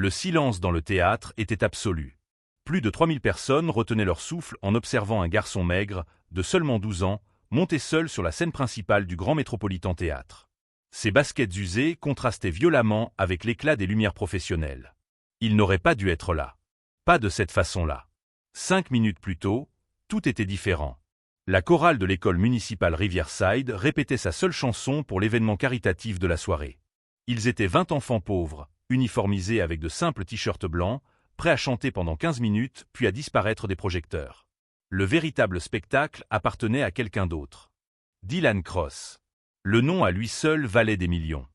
Le silence dans le théâtre était absolu. Plus de 3000 personnes retenaient leur souffle en observant un garçon maigre, de seulement 12 ans, monter seul sur la scène principale du Grand Métropolitain Théâtre. Ses baskets usées contrastaient violemment avec l'éclat des lumières professionnelles. Il n'aurait pas dû être là. Pas de cette façon-là. 5 minutes plus tôt, tout était différent. La chorale de l'école municipale Riverside répétait sa seule chanson pour l'événement caritatif de la soirée. Ils étaient 20 enfants pauvres, uniformisés avec de simples t-shirts blancs, prêts à chanter pendant 15 minutes puis à disparaître des projecteurs. Le véritable spectacle appartenait à quelqu'un d'autre. Dylan Cross. Le nom à lui seul valait des millions.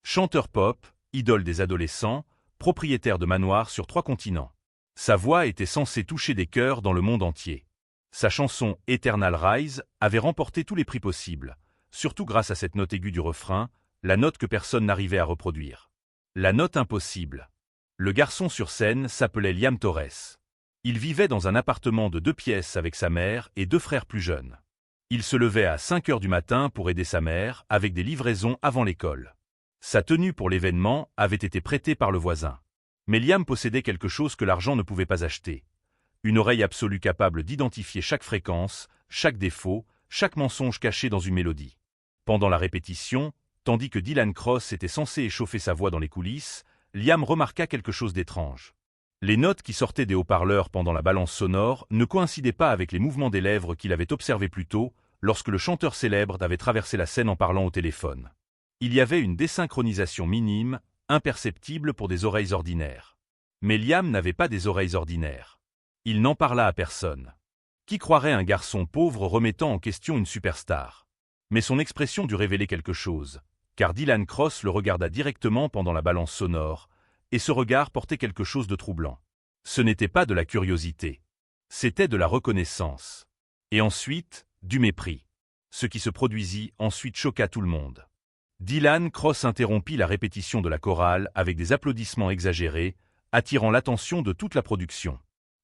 Chanteur pop, idole des adolescents, propriétaire de manoirs sur 3 continents. Sa voix était censée toucher des cœurs dans le monde entier. Sa chanson « Eternal Rise » avait remporté tous les prix possibles, surtout grâce à cette note aiguë du refrain, la note que personne n'arrivait à reproduire. La note impossible. Le garçon sur scène s'appelait Liam Torres. Il vivait dans un appartement de 2 pièces avec sa mère et 2 frères plus jeunes. Il se levait à 5 heures du matin pour aider sa mère avec des livraisons avant l'école. Sa tenue pour l'événement avait été prêtée par le voisin. Mais Liam possédait quelque chose que l'argent ne pouvait pas acheter. Une oreille absolue capable d'identifier chaque fréquence, chaque défaut, chaque mensonge caché dans une mélodie. Pendant la répétition, tandis que Dylan Cross était censé échauffer sa voix dans les coulisses, Liam remarqua quelque chose d'étrange. Les notes qui sortaient des haut-parleurs pendant la balance sonore ne coïncidaient pas avec les mouvements des lèvres qu'il avait observés plus tôt, lorsque le chanteur célèbre avait traversé la scène en parlant au téléphone. Il y avait une désynchronisation minime, imperceptible pour des oreilles ordinaires. Mais Liam n'avait pas des oreilles ordinaires. Il n'en parla à personne. Qui croirait un garçon pauvre remettant en question une superstar? Mais son expression dut révéler quelque chose, car Dylan Cross le regarda directement pendant la balance sonore, et ce regard portait quelque chose de troublant. Ce n'était pas de la curiosité. C'était de la reconnaissance. Et ensuite, du mépris. Ce qui se produisit ensuite choqua tout le monde. Dylan Cross interrompit la répétition de la chorale avec des applaudissements exagérés, attirant l'attention de toute la production.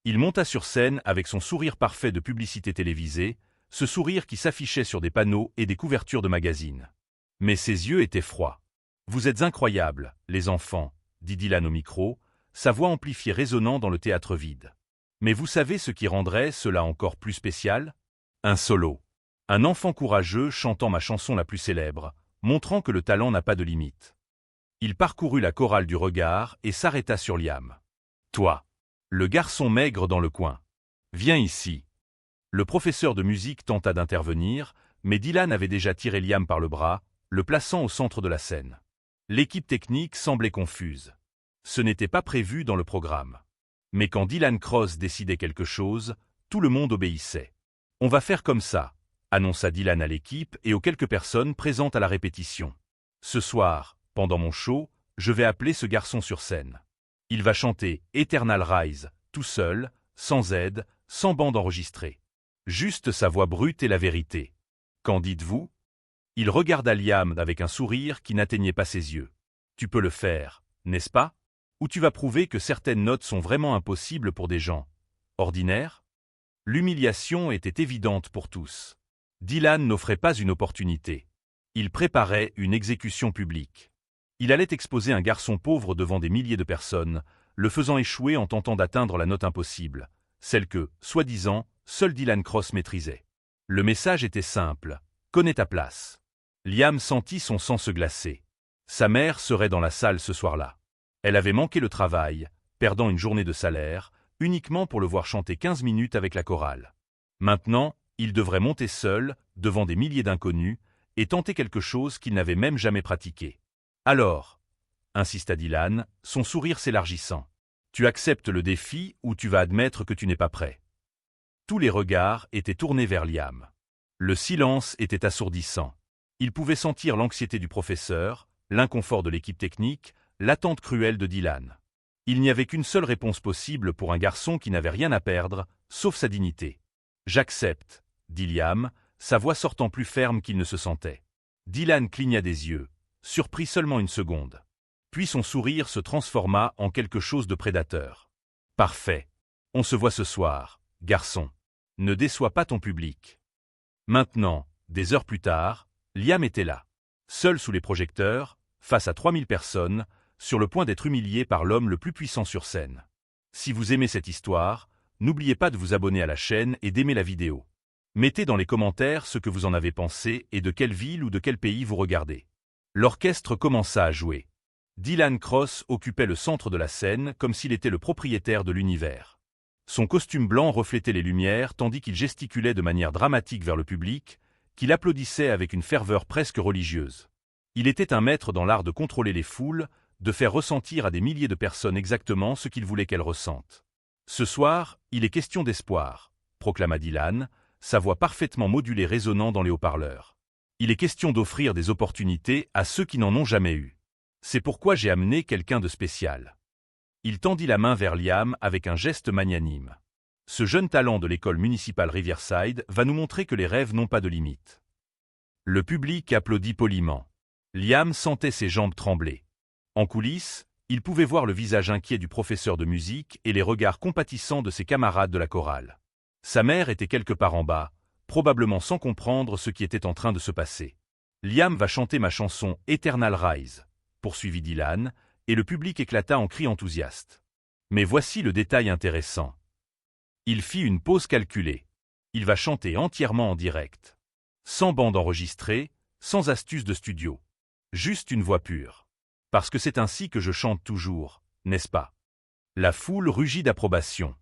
Il monta sur scène avec son sourire parfait de publicité télévisée, ce sourire qui s'affichait sur des panneaux et des couvertures de magazines. Mais ses yeux étaient froids. « Vous êtes incroyables, les enfants », dit Dylan au micro, sa voix amplifiée résonnant dans le théâtre vide. Mais vous savez ce qui rendrait cela encore plus spécial? Un solo. Un enfant courageux chantant ma chanson la plus célèbre, montrant que le talent n'a pas de limite. Il parcourut la chorale du regard et s'arrêta sur Liam. « Toi. » Le garçon maigre dans le coin. « Viens ici. » Le professeur de musique tenta d'intervenir, mais Dylan avait déjà tiré Liam par le bras, le plaçant au centre de la scène. L'équipe technique semblait confuse. Ce n'était pas prévu dans le programme. Mais quand Dylan Cross décidait quelque chose, tout le monde obéissait. « On va faire comme ça », annonça Dylan à l'équipe et aux quelques personnes présentes à la répétition. « Ce soir, pendant mon show, je vais appeler ce garçon sur scène. Il va chanter « Eternal Rise », tout seul, sans aide, sans bande enregistrée. Juste sa voix brute et la vérité. Qu'en dites-vous? Il regarda Liam avec un sourire qui n'atteignait pas ses yeux. Tu peux le faire, n'est-ce pas? Ou tu vas prouver que certaines notes sont vraiment impossibles pour des gens ordinaires? L'humiliation était évidente pour tous. Dylan n'offrait pas une opportunité. Il préparait une exécution publique. Il allait exposer un garçon pauvre devant des milliers de personnes, le faisant échouer en tentant d'atteindre la note impossible, celle que, soi-disant, seul Dylan Cross maîtrisait. Le message était simple, connais ta place. Liam sentit son sang se glacer. Sa mère serait dans la salle ce soir-là. Elle avait manqué le travail, perdant une journée de salaire, uniquement pour le voir chanter 15 minutes avec la chorale. Maintenant, il devrait monter seul, devant des milliers d'inconnus, et tenter quelque chose qu'il n'avait même jamais pratiqué. Alors, insista Dylan, son sourire s'élargissant. Tu acceptes le défi ou tu vas admettre que tu n'es pas prêt. Tous les regards étaient tournés vers Liam. Le silence était assourdissant. Il pouvait sentir l'anxiété du professeur, l'inconfort de l'équipe technique, l'attente cruelle de Dylan. Il n'y avait qu'une seule réponse possible pour un garçon qui n'avait rien à perdre, sauf sa dignité. « J'accepte », dit Liam, sa voix sortant plus ferme qu'il ne se sentait. Dylan cligna des yeux, surpris seulement une seconde. Puis son sourire se transforma en quelque chose de prédateur. « Parfait. On se voit ce soir, garçon. Ne déçois pas ton public. » Maintenant, des heures plus tard, Liam était là. Seul sous les projecteurs, face à 3000 personnes, sur le point d'être humilié par l'homme le plus puissant sur scène. Si vous aimez cette histoire, n'oubliez pas de vous abonner à la chaîne et d'aimer la vidéo. Mettez dans les commentaires ce que vous en avez pensé et de quelle ville ou de quel pays vous regardez. L'orchestre commença à jouer. Dylan Cross occupait le centre de la scène comme s'il était le propriétaire de l'univers. Son costume blanc reflétait les lumières tandis qu'il gesticulait de manière dramatique vers le public, qu'il applaudissait avec une ferveur presque religieuse. Il était un maître dans l'art de contrôler les foules, de faire ressentir à des milliers de personnes exactement ce qu'il voulait qu'elles ressentent. « Ce soir, il est question d'espoir », proclama Dylan, sa voix parfaitement modulée résonnant dans les haut-parleurs. « Il est question d'offrir des opportunités à ceux qui n'en ont jamais eu. C'est pourquoi j'ai amené quelqu'un de spécial. » Il tendit la main vers Liam avec un geste magnanime. « Ce jeune talent de l'école municipale Riverside va nous montrer que les rêves n'ont pas de limite. » Le public applaudit poliment. Liam sentait ses jambes trembler. En coulisses, il pouvait voir le visage inquiet du professeur de musique et les regards compatissants de ses camarades de la chorale. Sa mère était quelque part en bas, probablement sans comprendre ce qui était en train de se passer. « Liam va chanter ma chanson « Eternal Rise », poursuivit Dylan, et le public éclata en cris enthousiastes. Mais voici le détail intéressant. Il fit une pause calculée. Il va chanter entièrement en direct. Sans bande enregistrée, sans astuce de studio. Juste une voix pure. Parce que c'est ainsi que je chante toujours, n'est-ce pas? La foule rugit d'approbation.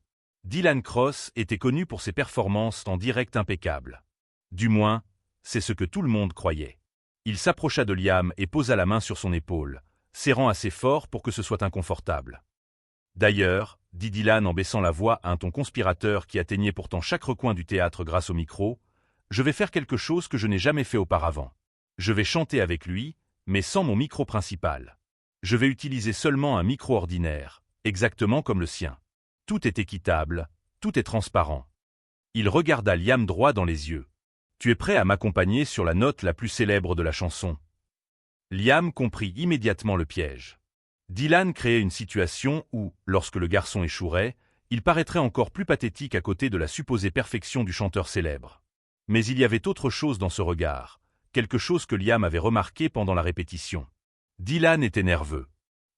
Dylan Cross était connu pour ses performances en direct impeccables. Du moins, c'est ce que tout le monde croyait. Il s'approcha de Liam et posa la main sur son épaule, serrant assez fort pour que ce soit inconfortable. D'ailleurs, dit Dylan en baissant la voix à un ton conspirateur qui atteignait pourtant chaque recoin du théâtre grâce au micro, je vais faire quelque chose que je n'ai jamais fait auparavant. Je vais chanter avec lui, mais sans mon micro principal. Je vais utiliser seulement un micro ordinaire, exactement comme le sien. Tout est équitable, tout est transparent. Il regarda Liam droit dans les yeux. Tu es prêt à m'accompagner sur la note la plus célèbre de la chanson? Liam comprit immédiatement le piège. Dylan créait une situation où, lorsque le garçon échouerait, il paraîtrait encore plus pathétique à côté de la supposée perfection du chanteur célèbre. Mais il y avait autre chose dans ce regard, quelque chose que Liam avait remarqué pendant la répétition. Dylan était nerveux.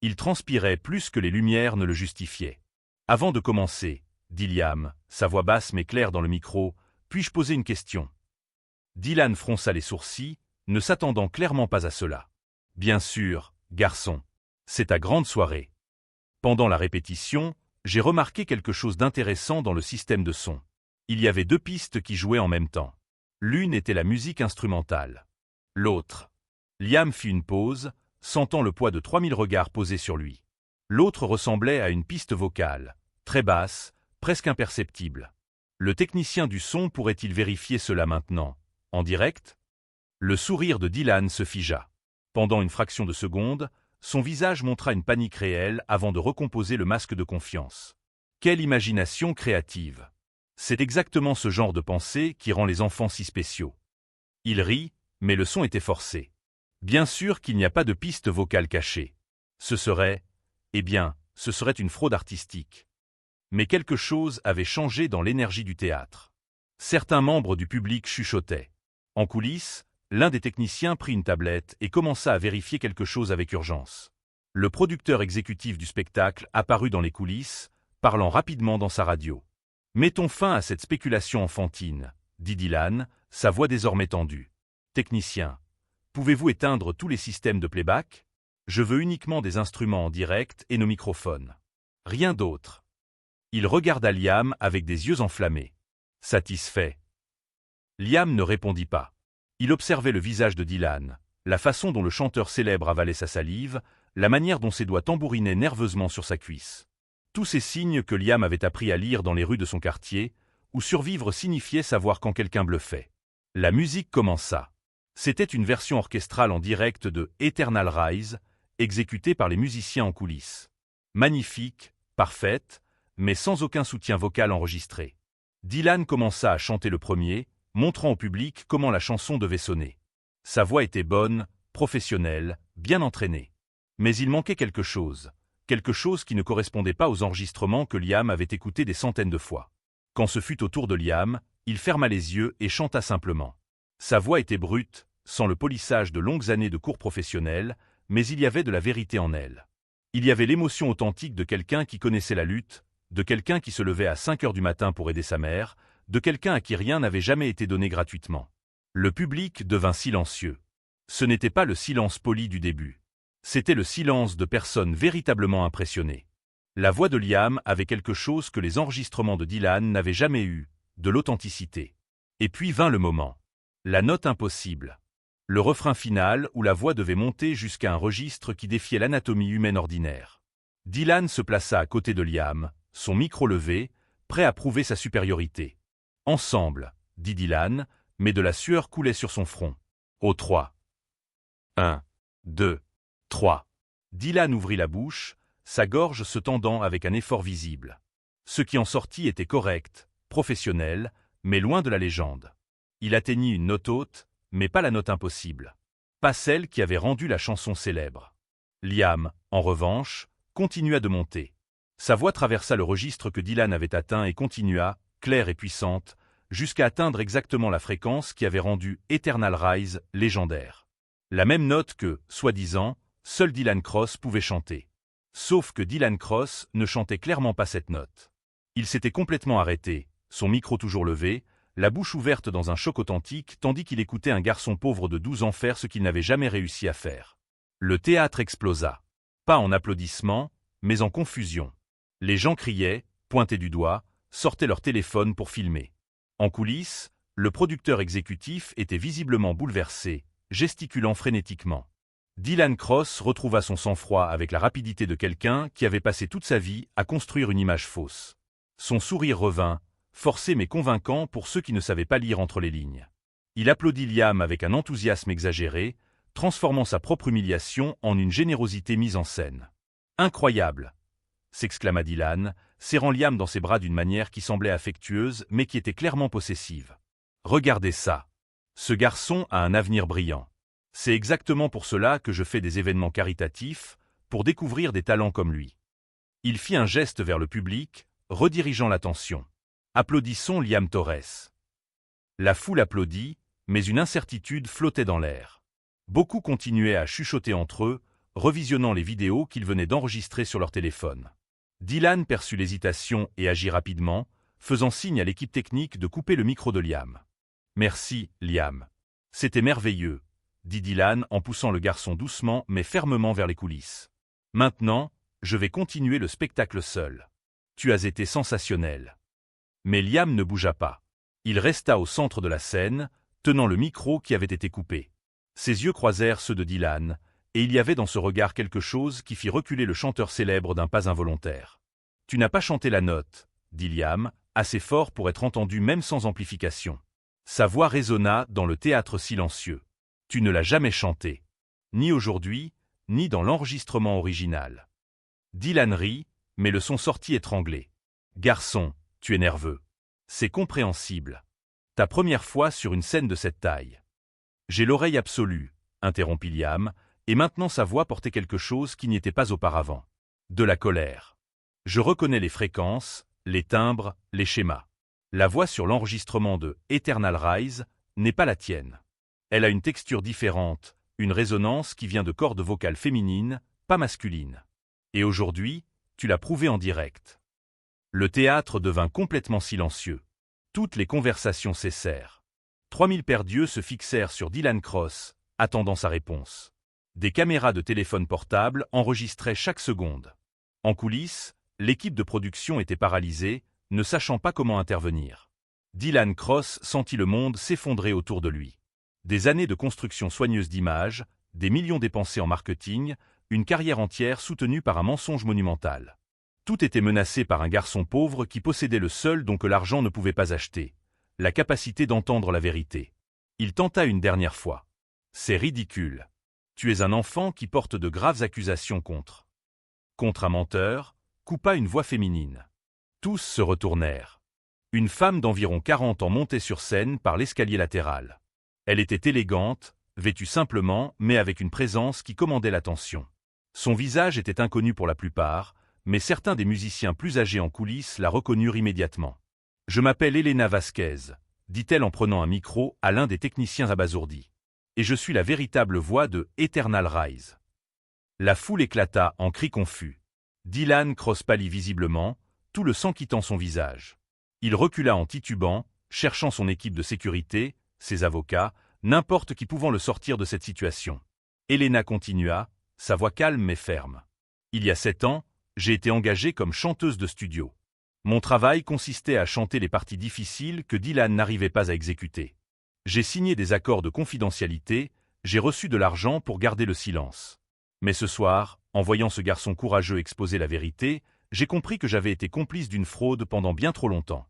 Il transpirait plus que les lumières ne le justifiaient. Avant de commencer, dit Liam, sa voix basse mais claire dans le micro, puis-je poser une question? Dylan fronça les sourcils, ne s'attendant clairement pas à cela. Bien sûr, garçon. C'est ta grande soirée. Pendant la répétition, j'ai remarqué quelque chose d'intéressant dans le système de son. Il y avait deux pistes qui jouaient en même temps. L'une était la musique instrumentale. L'autre. Liam fit une pause, sentant le poids de 3000 regards posés sur lui. L'autre ressemblait à une piste vocale, très basse, presque imperceptible. Le technicien du son pourrait-il vérifier cela maintenant, en direct? Le sourire de Dylan se figea. Pendant une fraction de seconde, son visage montra une panique réelle avant de recomposer le masque de confiance. Quelle imagination créative! C'est exactement ce genre de pensée qui rend les enfants si spéciaux. Il rit, mais le son était forcé. Bien sûr qu'il n'y a pas de piste vocale cachée. Ce serait une fraude artistique. Mais quelque chose avait changé dans l'énergie du théâtre. Certains membres du public chuchotaient. En coulisses, l'un des techniciens prit une tablette et commença à vérifier quelque chose avec urgence. Le producteur exécutif du spectacle apparut dans les coulisses, parlant rapidement dans sa radio. « Mettons fin à cette spéculation enfantine », dit Dylan, sa voix désormais tendue. « Technicien, pouvez-vous éteindre tous les systèmes de playback? Je veux uniquement des instruments en direct et nos microphones. Rien d'autre. » Il regarda Liam avec des yeux enflammés. « Satisfait ?» Liam ne répondit pas. Il observait le visage de Dylan, la façon dont le chanteur célèbre avalait sa salive, la manière dont ses doigts tambourinaient nerveusement sur sa cuisse. Tous ces signes que Liam avait appris à lire dans les rues de son quartier, où survivre signifiait savoir quand quelqu'un bluffait. La musique commença. C'était une version orchestrale en direct de « Eternal Rise », exécutée par les musiciens en coulisses. Magnifique, parfaite, mais sans aucun soutien vocal enregistré. Dylan commença à chanter le premier, montrant au public comment la chanson devait sonner. Sa voix était bonne, professionnelle, bien entraînée. Mais il manquait quelque chose qui ne correspondait pas aux enregistrements que Liam avait écoutés des centaines de fois. Quand ce fut au tour de Liam, il ferma les yeux et chanta simplement. Sa voix était brute, sans le polissage de longues années de cours professionnels, mais il y avait de la vérité en elle. Il y avait l'émotion authentique de quelqu'un qui connaissait la lutte, de quelqu'un qui se levait à 5 heures du matin pour aider sa mère, de quelqu'un à qui rien n'avait jamais été donné gratuitement. Le public devint silencieux. Ce n'était pas le silence poli du début. C'était le silence de personnes véritablement impressionnées. La voix de Liam avait quelque chose que les enregistrements de Dylan n'avaient jamais eu, de l'authenticité. Et puis vint le moment. La note impossible. Le refrain final où la voix devait monter jusqu'à un registre qui défiait l'anatomie humaine ordinaire. Dylan se plaça à côté de Liam, son micro levé, prêt à prouver sa supériorité. « Ensemble », dit Dylan, mais de la sueur coulait sur son front. Au 3. 1, 2, 3. Dylan ouvrit la bouche, sa gorge se tendant avec un effort visible. Ce qui en sortit était correct, professionnel, mais loin de la légende. Il atteignit une note haute, mais pas la note impossible. Pas celle qui avait rendu la chanson célèbre. Liam, en revanche, continua de monter. Sa voix traversa le registre que Dylan avait atteint et continua, claire et puissante, jusqu'à atteindre exactement la fréquence qui avait rendu Eternal Rise légendaire. La même note que, soi-disant, seul Dylan Cross pouvait chanter. Sauf que Dylan Cross ne chantait clairement pas cette note. Il s'était complètement arrêté, son micro toujours levé, la bouche ouverte dans un choc authentique tandis qu'il écoutait un garçon pauvre de 12 ans faire ce qu'il n'avait jamais réussi à faire. Le théâtre explosa. Pas en applaudissements, mais en confusion. Les gens criaient, pointaient du doigt, sortaient leur téléphone pour filmer. En coulisses, le producteur exécutif était visiblement bouleversé, gesticulant frénétiquement. Dylan Cross retrouva son sang-froid avec la rapidité de quelqu'un qui avait passé toute sa vie à construire une image fausse. Son sourire revint, forcé mais convaincant pour ceux qui ne savaient pas lire entre les lignes. Il applaudit Liam avec un enthousiasme exagéré, transformant sa propre humiliation en une générosité mise en scène. « Incroyable !» s'exclama Dylan, serrant Liam dans ses bras d'une manière qui semblait affectueuse mais qui était clairement possessive. « Regardez ça. Ce garçon a un avenir brillant. C'est exactement pour cela que je fais des événements caritatifs, pour découvrir des talents comme lui. » Il fit un geste vers le public, redirigeant l'attention. « Applaudissons Liam Torres. » La foule applaudit, mais une incertitude flottait dans l'air. Beaucoup continuaient à chuchoter entre eux, revisionnant les vidéos qu'ils venaient d'enregistrer sur leur téléphone. Dylan perçut l'hésitation et agit rapidement, faisant signe à l'équipe technique de couper le micro de Liam. « Merci, Liam. C'était merveilleux, » dit Dylan en poussant le garçon doucement mais fermement vers les coulisses. « Maintenant, je vais continuer le spectacle seul. Tu as été sensationnel. » Mais Liam ne bougea pas. Il resta au centre de la scène, tenant le micro qui avait été coupé. Ses yeux croisèrent ceux de Dylan, et il y avait dans ce regard quelque chose qui fit reculer le chanteur célèbre d'un pas involontaire. « Tu n'as pas chanté la note, » dit Liam, assez fort pour être entendu même sans amplification. Sa voix résonna dans le théâtre silencieux. « Tu ne l'as jamais chantée. Ni aujourd'hui, ni dans l'enregistrement original. » Dylan rit, mais le son sortit étranglé. « Garçon, tu es nerveux. C'est compréhensible. Ta première fois sur une scène de cette taille. »« J'ai l'oreille absolue, » interrompit Liam, et maintenant sa voix portait quelque chose qui n'y était pas auparavant. De la colère. « Je reconnais les fréquences, les timbres, les schémas. La voix sur l'enregistrement de Eternal Rise n'est pas la tienne. Elle a une texture différente, une résonance qui vient de cordes vocales féminines, pas masculines. Et aujourd'hui, tu l'as prouvé en direct. » Le théâtre devint complètement silencieux. Toutes les conversations cessèrent. 3000 paires d'yeux se fixèrent sur Dylan Cross, attendant sa réponse. Des caméras de téléphone portable enregistraient chaque seconde. En coulisses, l'équipe de production était paralysée, ne sachant pas comment intervenir. Dylan Cross sentit le monde s'effondrer autour de lui. Des années de construction soigneuse d'images, des millions dépensés en marketing, une carrière entière soutenue par un mensonge monumental. Tout était menacé par un garçon pauvre qui possédait le seul don que l'argent ne pouvait pas acheter, la capacité d'entendre la vérité. Il tenta une dernière fois. « C'est ridicule. Tu es un enfant qui porte de graves accusations contre un menteur », coupa une voix féminine. Tous se retournèrent. Une femme d'environ 40 ans montait sur scène par l'escalier latéral. Elle était élégante, vêtue simplement, mais avec une présence qui commandait l'attention. Son visage était inconnu pour la plupart, mais certains des musiciens plus âgés en coulisses la reconnurent immédiatement. « Je m'appelle Elena Vasquez, » dit-elle en prenant un micro à l'un des techniciens abasourdis. « Et je suis la véritable voix de Eternal Rise. » La foule éclata en cris confus. Dylan Cross pâlit visiblement, tout le sang quittant son visage. Il recula en titubant, cherchant son équipe de sécurité, ses avocats, n'importe qui pouvant le sortir de cette situation. Elena continua, sa voix calme mais ferme. Il y a 7 ans, j'ai été engagée comme chanteuse de studio. Mon travail consistait à chanter les parties difficiles que Dylan n'arrivait pas à exécuter. J'ai signé des accords de confidentialité, j'ai reçu de l'argent pour garder le silence. Mais ce soir, en voyant ce garçon courageux exposer la vérité, j'ai compris que j'avais été complice d'une fraude pendant bien trop longtemps.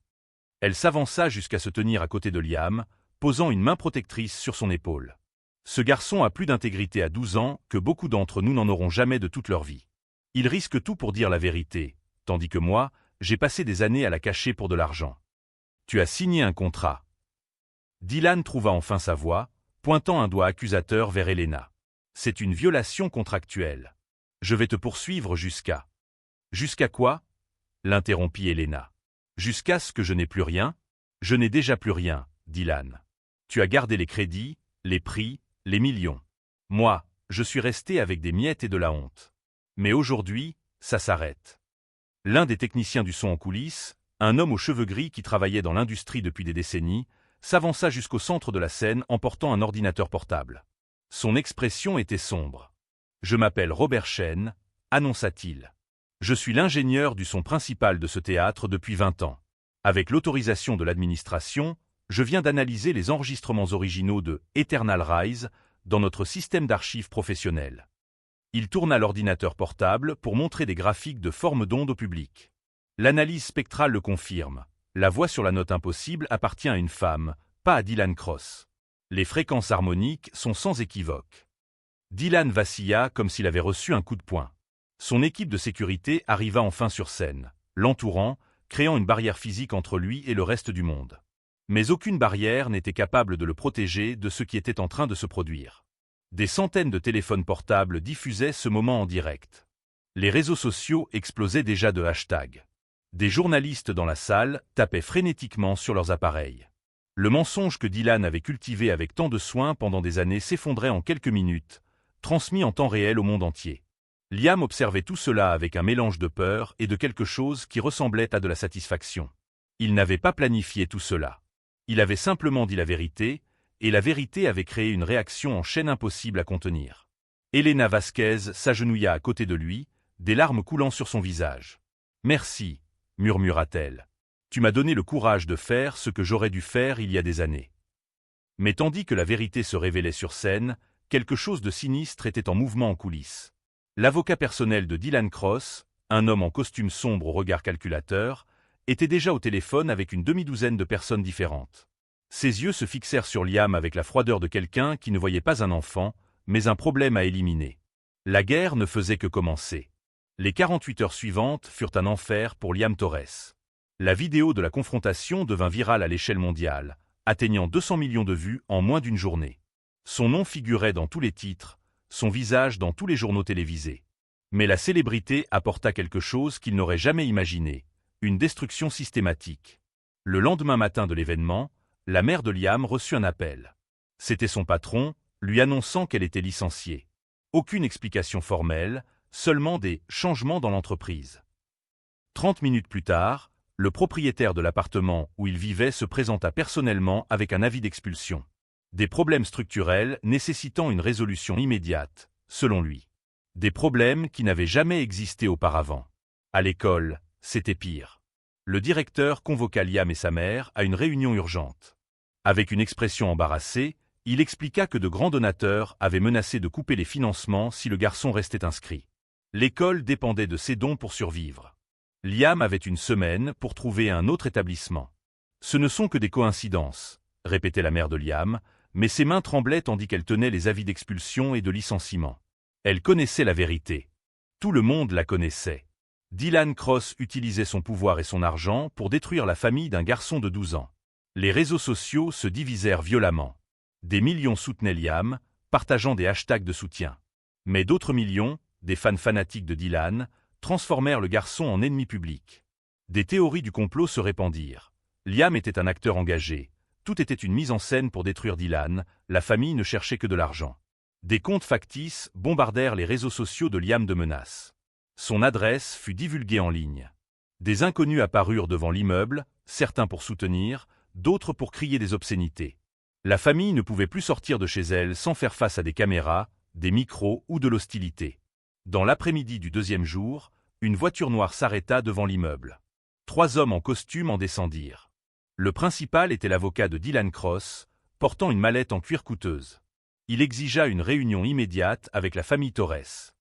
Elle s'avança jusqu'à se tenir à côté de Liam, posant une main protectrice sur son épaule. Ce garçon a plus d'intégrité à 12 ans que beaucoup d'entre nous n'en auront jamais de toute leur vie. Il risque tout pour dire la vérité, tandis que moi, j'ai passé des années à la cacher pour de l'argent. Tu as signé un contrat. Dylan trouva enfin sa voix, pointant un doigt accusateur vers Elena. C'est une violation contractuelle. Je vais te poursuivre jusqu'à... Jusqu'à quoi? L'interrompit Elena. Jusqu'à ce que je n'ai plus rien? Je n'ai déjà plus rien, Dylan. Tu as gardé les crédits, les prix, les millions. Moi, je suis resté avec des miettes et de la honte. Mais aujourd'hui, ça s'arrête. L'un des techniciens du son en coulisses, un homme aux cheveux gris qui travaillait dans l'industrie depuis des décennies, s'avança jusqu'au centre de la scène en portant un ordinateur portable. Son expression était sombre. « Je m'appelle Robert Chen », annonça-t-il. « Je suis l'ingénieur du son principal de ce théâtre depuis 20 ans. Avec l'autorisation de l'administration, je viens d'analyser les enregistrements originaux de « Eternal Rise » dans notre système d'archives professionnel. » Il tourna l'ordinateur portable pour montrer des graphiques de forme d'onde au public. L'analyse spectrale le confirme. La voix sur la note impossible appartient à une femme, pas à Dylan Cross. Les fréquences harmoniques sont sans équivoque. Dylan vacilla comme s'il avait reçu un coup de poing. Son équipe de sécurité arriva enfin sur scène, l'entourant, créant une barrière physique entre lui et le reste du monde. Mais aucune barrière n'était capable de le protéger de ce qui était en train de se produire. Des centaines de téléphones portables diffusaient ce moment en direct. Les réseaux sociaux explosaient déjà de hashtags. Des journalistes dans la salle tapaient frénétiquement sur leurs appareils. Le mensonge que Dylan avait cultivé avec tant de soin pendant des années s'effondrait en quelques minutes, transmis en temps réel au monde entier. Liam observait tout cela avec un mélange de peur et de quelque chose qui ressemblait à de la satisfaction. Il n'avait pas planifié tout cela. Il avait simplement dit la vérité, et la vérité avait créé une réaction en chaîne impossible à contenir. Elena Vasquez s'agenouilla à côté de lui, des larmes coulant sur son visage. « Merci, » murmura-t-elle. « Tu m'as donné le courage de faire ce que j'aurais dû faire il y a des années. » Mais tandis que la vérité se révélait sur scène, quelque chose de sinistre était en mouvement en coulisses. L'avocat personnel de Dylan Cross, un homme en costume sombre au regard calculateur, était déjà au téléphone avec une demi-douzaine de personnes différentes. Ses yeux se fixèrent sur Liam avec la froideur de quelqu'un qui ne voyait pas un enfant, mais un problème à éliminer. La guerre ne faisait que commencer. Les 48 heures suivantes furent un enfer pour Liam Torres. La vidéo de la confrontation devint virale à l'échelle mondiale, atteignant 200 millions de vues en moins d'une journée. Son nom figurait dans tous les titres, son visage dans tous les journaux télévisés. Mais la célébrité apporta quelque chose qu'il n'aurait jamais imaginé, une destruction systématique. Le lendemain matin de l'événement, la mère de Liam reçut un appel. C'était son patron, lui annonçant qu'elle était licenciée. Aucune explication formelle, seulement des changements dans l'entreprise. 30 minutes plus tard, le propriétaire de l'appartement où il vivait se présenta personnellement avec un avis d'expulsion. Des problèmes structurels nécessitant une résolution immédiate, selon lui. Des problèmes qui n'avaient jamais existé auparavant. À l'école, c'était pire. Le directeur convoqua Liam et sa mère à une réunion urgente. Avec une expression embarrassée, il expliqua que de grands donateurs avaient menacé de couper les financements si le garçon restait inscrit. L'école dépendait de ses dons pour survivre. Liam avait une semaine pour trouver un autre établissement. Ce ne sont que des coïncidences, répétait la mère de Liam, mais ses mains tremblaient tandis qu'elle tenait les avis d'expulsion et de licenciement. Elle connaissait la vérité. Tout le monde la connaissait. Dylan Cross utilisait son pouvoir et son argent pour détruire la famille d'un garçon de 12 ans. Les réseaux sociaux se divisèrent violemment. Des millions soutenaient Liam, partageant des hashtags de soutien. Mais d'autres millions, des fans fanatiques de Dylan, transformèrent le garçon en ennemi public. Des théories du complot se répandirent. Liam était un acteur engagé. Tout était une mise en scène pour détruire Dylan, la famille ne cherchait que de l'argent. Des comptes factices bombardèrent les réseaux sociaux de Liam de menaces. Son adresse fut divulguée en ligne. Des inconnus apparurent devant l'immeuble, certains pour soutenir, d'autres pour crier des obscénités. La famille ne pouvait plus sortir de chez elle sans faire face à des caméras, des micros ou de l'hostilité. Dans l'après-midi du deuxième jour, une voiture noire s'arrêta devant l'immeuble. 3 hommes en costume en descendirent. Le principal était l'avocat de Dylan Cross, portant une mallette en cuir coûteuse. Il exigea une réunion immédiate avec la famille Torres.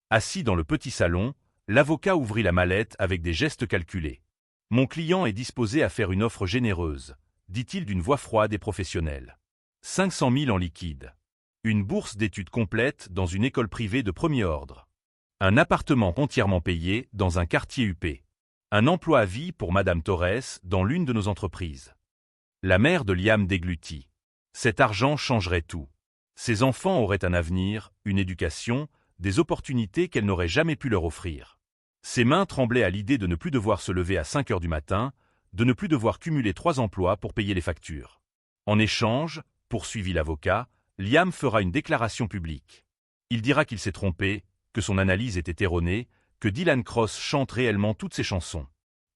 Assis dans le petit salon, l'avocat ouvrit la mallette avec des gestes calculés. « Mon client est disposé à faire une offre généreuse », dit-il d'une voix froide et professionnelle. 500 000 en liquide. Une bourse d'études complète dans une école privée de premier ordre. Un appartement entièrement payé dans un quartier huppé. Un emploi à vie pour Madame Torres dans l'une de nos entreprises. La mère de Liam déglutit. Cet argent changerait tout. Ses enfants auraient un avenir, une éducation, des opportunités qu'elle n'aurait jamais pu leur offrir. Ses mains tremblaient à l'idée de ne plus devoir se lever à 5 heures du matin, de ne plus devoir cumuler 3 emplois pour payer les factures. En échange, poursuivit l'avocat, Liam fera une déclaration publique. Il dira qu'il s'est trompé, que son analyse était erronée, que Dylan Cross chante réellement toutes ses chansons.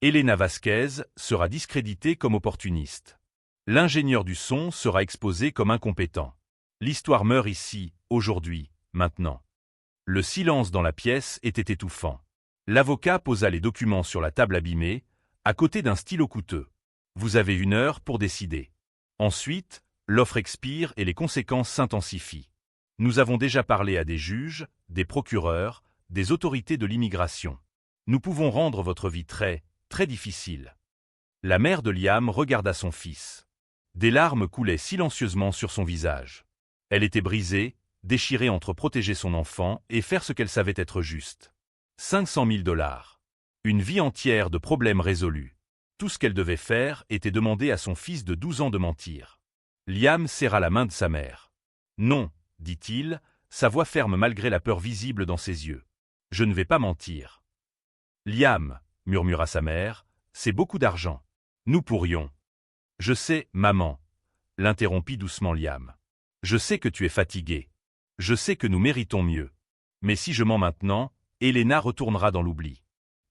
Elena Vasquez sera discréditée comme opportuniste. L'ingénieur du son sera exposé comme incompétent. L'histoire meurt ici, aujourd'hui, maintenant. Le silence dans la pièce était étouffant. L'avocat posa les documents sur la table abîmée, à côté d'un stylo coûteux. Vous avez 1 heure pour décider. Ensuite, l'offre expire et les conséquences s'intensifient. Nous avons déjà parlé à des juges, des procureurs, des autorités de l'immigration. Nous pouvons rendre votre vie très, très difficile. La mère de Liam regarda son fils. Des larmes coulaient silencieusement sur son visage. Elle était brisée, déchirée entre protéger son enfant et faire ce qu'elle savait être juste. 500 000 $. Une vie entière de problèmes résolus. Tout ce qu'elle devait faire était demander à son fils de 12 ans de mentir. Liam serra la main de sa mère. « Non, dit-il, sa voix ferme malgré la peur visible dans ses yeux. « Je ne vais pas mentir. »« Liam, murmura sa mère, c'est beaucoup d'argent. Nous pourrions. »« Je sais, maman, l'interrompit doucement Liam. Je sais que tu es fatigué. Je sais que nous méritons mieux. Mais si je mens maintenant, Elena retournera dans l'oubli.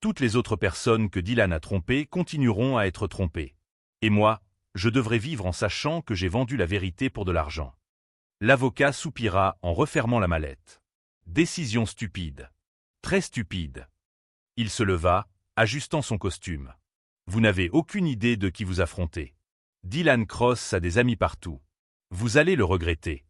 Toutes les autres personnes que Dylan a trompées continueront à être trompées. Et moi, je devrais vivre en sachant que j'ai vendu la vérité pour de l'argent. » L'avocat soupira en refermant la mallette. Décision stupide. Très stupide. Il se leva, ajustant son costume. Vous n'avez aucune idée de qui vous affrontez. Dylan Cross a des amis partout. Vous allez le regretter.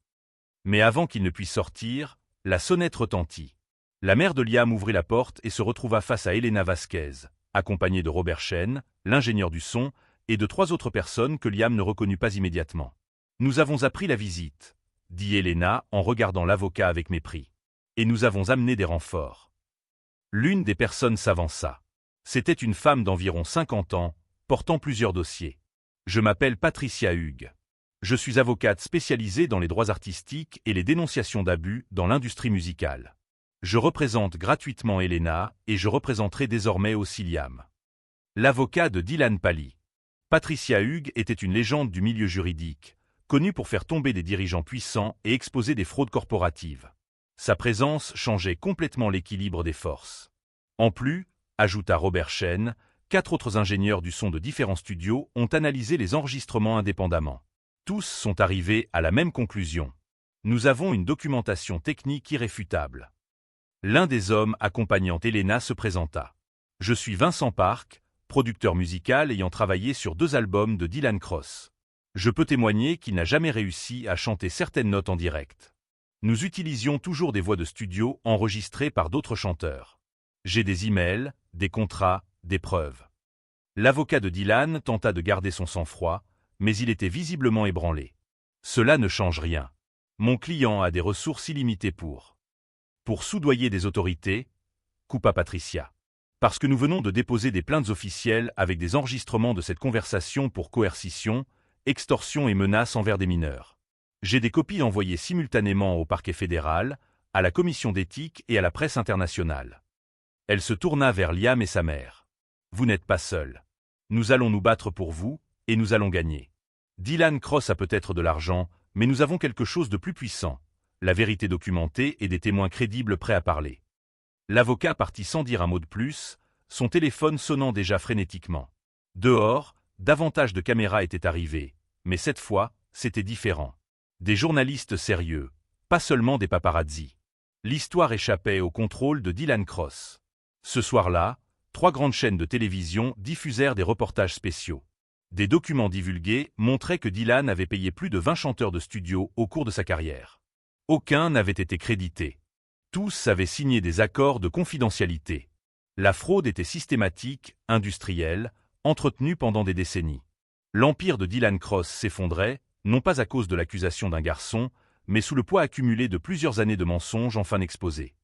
Mais avant qu'il ne puisse sortir, la sonnette retentit. La mère de Liam ouvrit la porte et se retrouva face à Elena Vasquez, accompagnée de Robert Chen, l'ingénieur du son, et de 3 autres personnes que Liam ne reconnut pas immédiatement. Nous avons appris la visite, dit Elena en regardant l'avocat avec mépris. Et nous avons amené des renforts. L'une des personnes s'avança. C'était une femme d'environ 50 ans, portant plusieurs dossiers. Je m'appelle Patricia Hughes. Je suis avocate spécialisée dans les droits artistiques et les dénonciations d'abus dans l'industrie musicale. Je représente gratuitement Elena et je représenterai désormais aussi Liam. L'avocat de Dylan pâlit. Patricia Hughes était une légende du milieu juridique, connue pour faire tomber des dirigeants puissants et exposer des fraudes corporatives. Sa présence changeait complètement l'équilibre des forces. En plus, ajouta Robert Chen, 4 autres ingénieurs du son de différents studios ont analysé les enregistrements indépendamment. Tous sont arrivés à la même conclusion. Nous avons une documentation technique irréfutable. L'un des hommes accompagnant Elena se présenta. Je suis Vincent Park, producteur musical ayant travaillé sur 2 albums de Dylan Cross. Je peux témoigner qu'il n'a jamais réussi à chanter certaines notes en direct. Nous utilisions toujours des voix de studio enregistrées par d'autres chanteurs. J'ai des emails, des contrats, des preuves. L'avocat de Dylan tenta de garder son sang-froid, mais il était visiblement ébranlé. Cela ne change rien. Mon client a des ressources illimitées pour soudoyer des autorités, coupa Patricia. Parce que nous venons de déposer des plaintes officielles avec des enregistrements de cette conversation pour coercition, extorsion et menaces envers des mineurs. J'ai des copies envoyées simultanément au parquet fédéral, à la commission d'éthique et à la presse internationale. Elle se tourna vers Liam et sa mère. Vous n'êtes pas seuls. Nous allons nous battre pour vous, et nous allons gagner. Dylan Cross a peut-être de l'argent, mais nous avons quelque chose de plus puissant. la vérité documentée et des témoins crédibles prêts à parler. L'avocat partit sans dire un mot de plus, son téléphone sonnant déjà frénétiquement. Dehors, davantage de caméras étaient arrivées, mais cette fois, c'était différent. Des journalistes sérieux, pas seulement des paparazzis. L'histoire échappait au contrôle de Dylan Cross. Ce soir-là, 3 grandes chaînes de télévision diffusèrent des reportages spéciaux. Des documents divulgués montraient que Dylan avait payé plus de 20 chanteurs de studio au cours de sa carrière. Aucun n'avait été crédité. Tous avaient signé des accords de confidentialité. La fraude était systématique, industrielle, entretenue pendant des décennies. L'empire de Dylan Cross s'effondrait, non pas à cause de l'accusation d'un garçon, mais sous le poids accumulé de plusieurs années de mensonges enfin exposés.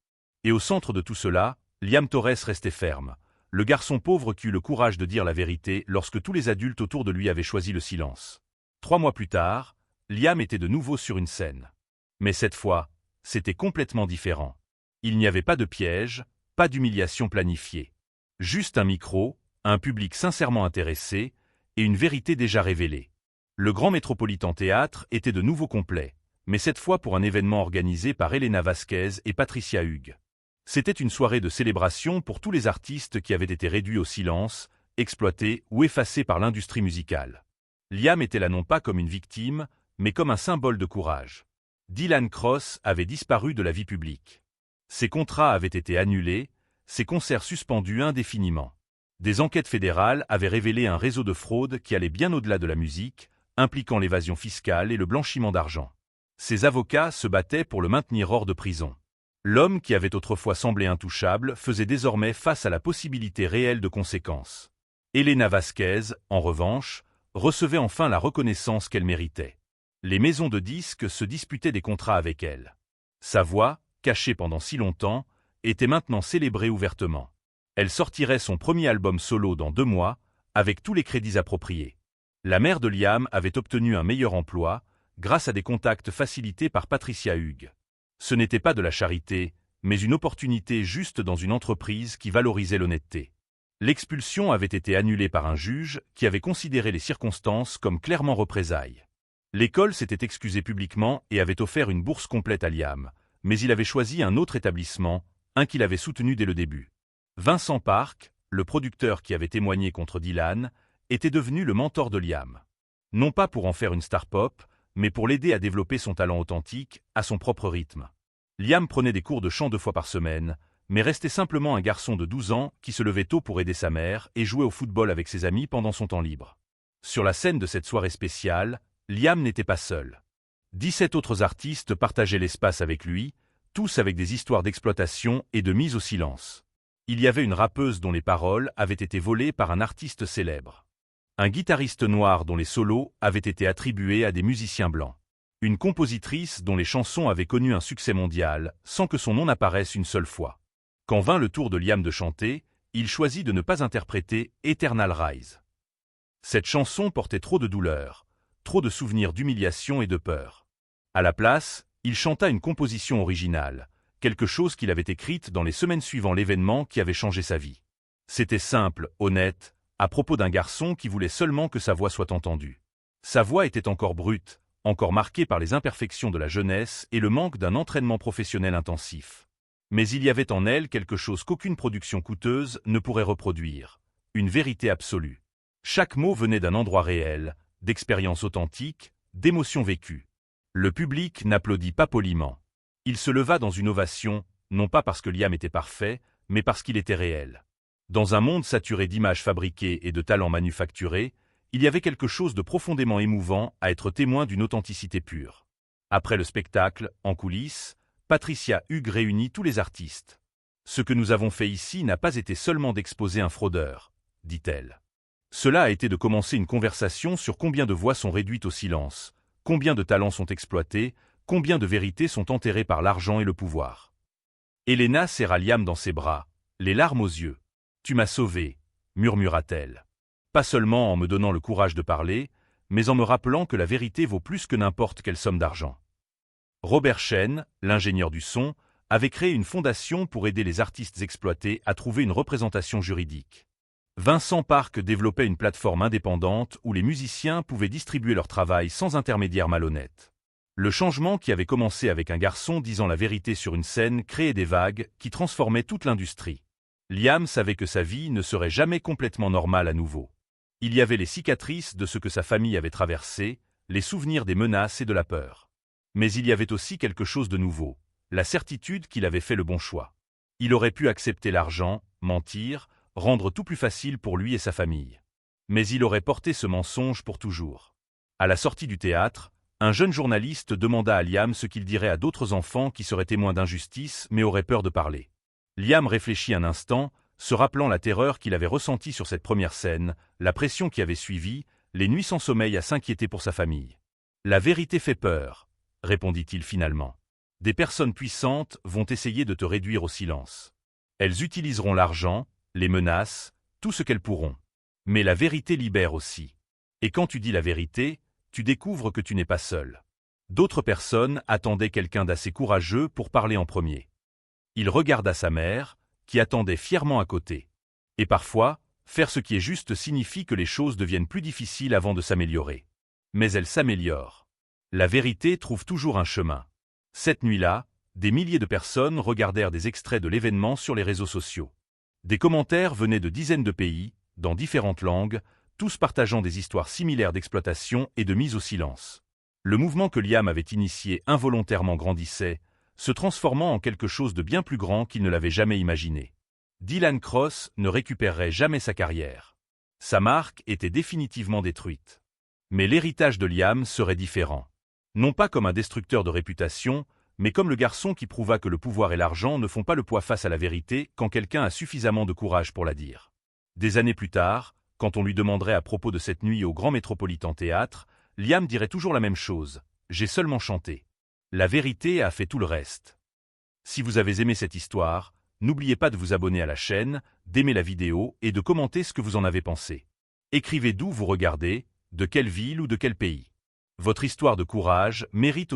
Et au centre de tout cela, Liam Torres restait ferme, le garçon pauvre qui eut le courage de dire la vérité lorsque tous les adultes autour de lui avaient choisi le silence. 3 mois plus tard, Liam était de nouveau sur une scène. Mais cette fois, c'était complètement différent. Il n'y avait pas de piège, pas d'humiliation planifiée. Juste un micro, un public sincèrement intéressé, et une vérité déjà révélée. Le Grand Métropolitan Théâtre était de nouveau complet, mais cette fois pour un événement organisé par Elena Vasquez et Patricia Hugues. C'était une soirée de célébration pour tous les artistes qui avaient été réduits au silence, exploités ou effacés par l'industrie musicale. Liam était là non pas comme une victime, mais comme un symbole de courage. Dylan Cross avait disparu de la vie publique. Ses contrats avaient été annulés, ses concerts suspendus indéfiniment. Des enquêtes fédérales avaient révélé un réseau de fraude qui allait bien au-delà de la musique, impliquant l'évasion fiscale et le blanchiment d'argent. Ses avocats se battaient pour le maintenir hors de prison. L'homme qui avait autrefois semblé intouchable faisait désormais face à la possibilité réelle de conséquences. Elena Vasquez, en revanche, recevait enfin la reconnaissance qu'elle méritait. Les maisons de disques se disputaient des contrats avec elle. Sa voix, cachée pendant si longtemps, était maintenant célébrée ouvertement. Elle sortirait son premier album solo dans 2 mois, avec tous les crédits appropriés. La mère de Liam avait obtenu un meilleur emploi, grâce à des contacts facilités par Patricia Hugues. Ce n'était pas de la charité, mais une opportunité juste dans une entreprise qui valorisait l'honnêteté. L'expulsion avait été annulée par un juge qui avait considéré les circonstances comme clairement représailles. L'école s'était excusée publiquement et avait offert une bourse complète à Liam, mais il avait choisi un autre établissement, un qu'il avait soutenu dès le début. Vincent Park, le producteur qui avait témoigné contre Dylan, était devenu le mentor de Liam. Non pas pour en faire une star pop, mais pour l'aider à développer son talent authentique, à son propre rythme. Liam prenait des cours de chant 2 fois par semaine, mais restait simplement un garçon de 12 ans qui se levait tôt pour aider sa mère et jouait au football avec ses amis pendant son temps libre. Sur la scène de cette soirée spéciale, Liam n'était pas seul. 17 autres artistes partageaient l'espace avec lui, tous avec des histoires d'exploitation et de mise au silence. Il y avait une rappeuse dont les paroles avaient été volées par un artiste célèbre. Un guitariste noir dont les solos avaient été attribués à des musiciens blancs. Une compositrice dont les chansons avaient connu un succès mondial, sans que son nom apparaisse une seule fois. Quand vint le tour de Liam de chanter, il choisit de ne pas interpréter Eternal Rise. Cette chanson portait trop de douleur, trop de souvenirs d'humiliation et de peur. À la place, il chanta une composition originale, quelque chose qu'il avait écrite dans les semaines suivant l'événement qui avait changé sa vie. C'était simple, honnête, à propos d'un garçon qui voulait seulement que sa voix soit entendue. Sa voix était encore brute, encore marquée par les imperfections de la jeunesse et le manque d'un entraînement professionnel intensif. Mais il y avait en elle quelque chose qu'aucune production coûteuse ne pourrait reproduire, une vérité absolue. Chaque mot venait d'un endroit réel, d'expériences authentiques, d'émotions vécues. Le public n'applaudit pas poliment. Il se leva dans une ovation, non pas parce que Liam était parfait, mais parce qu'il était réel. Dans un monde saturé d'images fabriquées et de talents manufacturés, il y avait quelque chose de profondément émouvant à être témoin d'une authenticité pure. Après le spectacle, en coulisses, Patricia Hugues réunit tous les artistes. « Ce que nous avons fait ici n'a pas été seulement d'exposer un fraudeur, » dit-elle. Cela a été de commencer une conversation sur combien de voix sont réduites au silence, combien de talents sont exploités, combien de vérités sont enterrées par l'argent et le pouvoir. Elena serra Liam dans ses bras, les larmes aux yeux. « Tu m'as sauvé », murmura-t-elle. Pas seulement en me donnant le courage de parler, mais en me rappelant que la vérité vaut plus que n'importe quelle somme d'argent. Robert Chen, l'ingénieur du son, avait créé une fondation pour aider les artistes exploités à trouver une représentation juridique. Vincent Park développait une plateforme indépendante où les musiciens pouvaient distribuer leur travail sans intermédiaire malhonnête. Le changement qui avait commencé avec un garçon disant la vérité sur une scène créait des vagues qui transformaient toute l'industrie. Liam savait que sa vie ne serait jamais complètement normale à nouveau. Il y avait les cicatrices de ce que sa famille avait traversé, les souvenirs des menaces et de la peur. Mais il y avait aussi quelque chose de nouveau, la certitude qu'il avait fait le bon choix. Il aurait pu accepter l'argent, mentir, rendre tout plus facile pour lui et sa famille. Mais il aurait porté ce mensonge pour toujours. À la sortie du théâtre, un jeune journaliste demanda à Liam ce qu'il dirait à d'autres enfants qui seraient témoins d'injustice mais auraient peur de parler. Liam réfléchit un instant, se rappelant la terreur qu'il avait ressentie sur cette première scène, la pression qui avait suivi, les nuits sans sommeil à s'inquiéter pour sa famille. « La vérité fait peur », répondit-il finalement. « Des personnes puissantes vont essayer de te réduire au silence. Elles utiliseront l'argent, les menaces, tout ce qu'elles pourront. Mais la vérité libère aussi. Et quand tu dis la vérité, tu découvres que tu n'es pas seul. » D'autres personnes attendaient quelqu'un d'assez courageux pour parler en premier. Il regarda sa mère, qui attendait fièrement à côté. Et parfois, faire ce qui est juste signifie que les choses deviennent plus difficiles avant de s'améliorer. Mais elles s'améliorent. La vérité trouve toujours un chemin. Cette nuit-là, des milliers de personnes regardèrent des extraits de l'événement sur les réseaux sociaux. Des commentaires venaient de dizaines de pays, dans différentes langues, tous partageant des histoires similaires d'exploitation et de mise au silence. Le mouvement que Liam avait initié involontairement grandissait, se transformant en quelque chose de bien plus grand qu'il ne l'avait jamais imaginé. Dylan Cross ne récupérerait jamais sa carrière. Sa marque était définitivement détruite. Mais l'héritage de Liam serait différent. Non pas comme un destructeur de réputation, mais comme le garçon qui prouva que le pouvoir et l'argent ne font pas le poids face à la vérité quand quelqu'un a suffisamment de courage pour la dire. Des années plus tard, quand on lui demanderait à propos de cette nuit au Grand Metropolitan Theatre, Liam dirait toujours la même chose, « J'ai seulement chanté. La vérité a fait tout le reste. » Si vous avez aimé cette histoire, n'oubliez pas de vous abonner à la chaîne, d'aimer la vidéo et de commenter ce que vous en avez pensé. Écrivez d'où vous regardez, de quelle ville ou de quel pays. Votre histoire de courage mérite